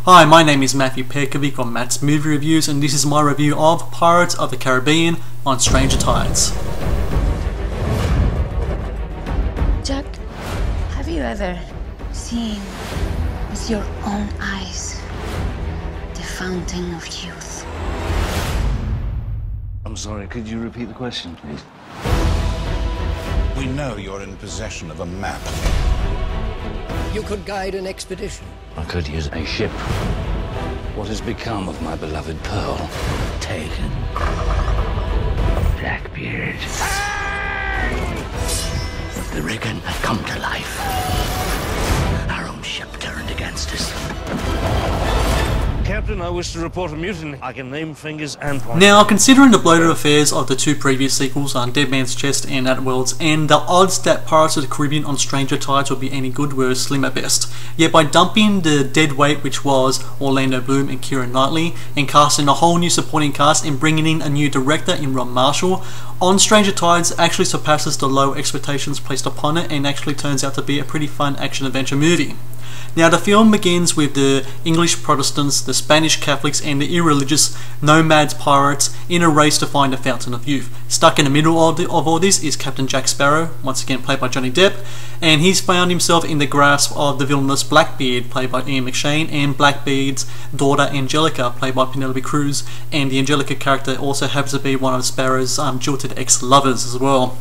Hi, my name is Matthew Pejkovic on Matt's Movie Reviews, and this is my review of Pirates of the Caribbean on Stranger Tides. Jack, have you ever seen with your own eyes the fountain of youth? I'm sorry, could you repeat the question, please? We know you're in possession of a map. You could guide an expedition. I could use a ship. What has become of my beloved Pearl? Taken. Blackbeard. The Riggin had come to life. Our own ship turned against us. Captain, I wish to report a mutiny. I can name fingers and points. Now, considering the bloated affairs of the two previous sequels on Dead Man's Chest and At World's End, the odds that Pirates of the Caribbean on Stranger Tides would be any good were slim at best. Yet by dumping the dead weight which was Orlando Bloom and Keira Knightley, and casting a whole new supporting cast and bringing in a new director in Rob Marshall, on Stranger Tides actually surpasses the low expectations placed upon it and actually turns out to be a pretty fun action-adventure movie. Now, the film begins with the English Protestants, the Spanish Catholics, and the irreligious nomads pirates in a race to find the Fountain of Youth. Stuck in the middle of all this is Captain Jack Sparrow, once again played by Johnny Depp, and he's found himself in the grasp of the villainous Blackbeard, played by Ian McShane, and Blackbeard's daughter Angelica, played by Penelope Cruz, and the Angelica character also happens to be one of Sparrow's jilted ex-lovers as well.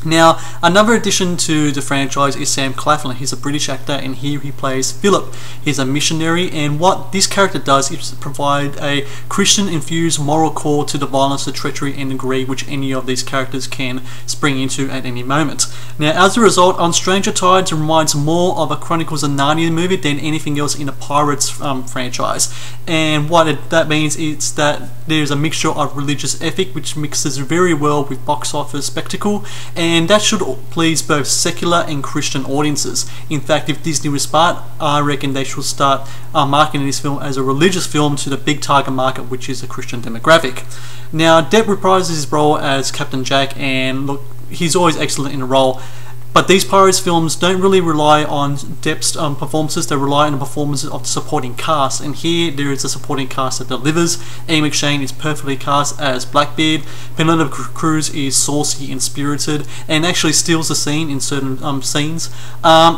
Now, another addition to the franchise is Sam Claflin. He's a British actor, and here he plays Philip. He's a missionary, and what this character does is provide a Christian-infused moral core to the violence, the treachery, and the greed which any of these characters can spring into at any moment. Now, as a result, On Stranger Tides reminds more of a Chronicles of Narnia movie than anything else in the Pirates franchise. And what that means is that there's a mixture of religious ethic which mixes very well with box office spectacle, and that should please both secular and Christian audiences. In fact, if Disney was smart, I reckon they should start marketing this film as a religious film to the big target market, which is a Christian demographic. Now, Depp reprises his role as Captain Jack, and look, he's always excellent in the role. But these Pirates films don't really rely on Depp's performances, they rely on the performances of the supporting cast, and here there is a supporting cast that delivers. Ian McShane is perfectly cast as Blackbeard, Penelope Cruz is saucy and spirited, and actually steals the scene in certain scenes.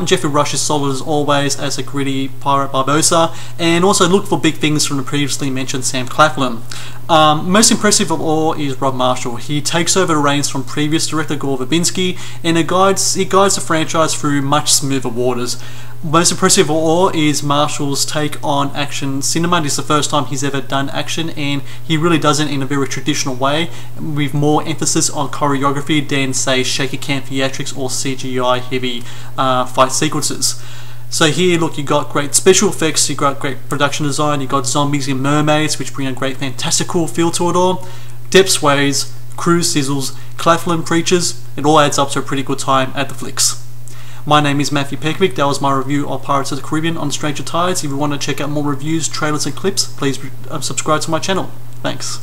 Jeffrey Rush is solid as always as a gritty pirate Barbossa, and also look for big things from the previously mentioned Sam Claflin. Most impressive of all is Rob Marshall. He takes over the reins from previous director Gore Verbinski, and he guides the franchise through much smoother waters. Most impressive of all is Marshall's take on action cinema. This is the first time he's ever done action, and he really does it in a very traditional way, with more emphasis on choreography than, say, shaky cam theatrics or CGI heavy fight sequences. So here, look, you got great special effects, you got great production design, you got zombies and mermaids, which bring a great fantastical feel to it all. Depp sways, Cruz sizzles, Claflin preaches. It all adds up to a pretty good time at the flicks. My name is Matthew Pejkovic. That was my review of Pirates of the Caribbean on Stranger Tides. If you want to check out more reviews, trailers and clips, please subscribe to my channel. Thanks.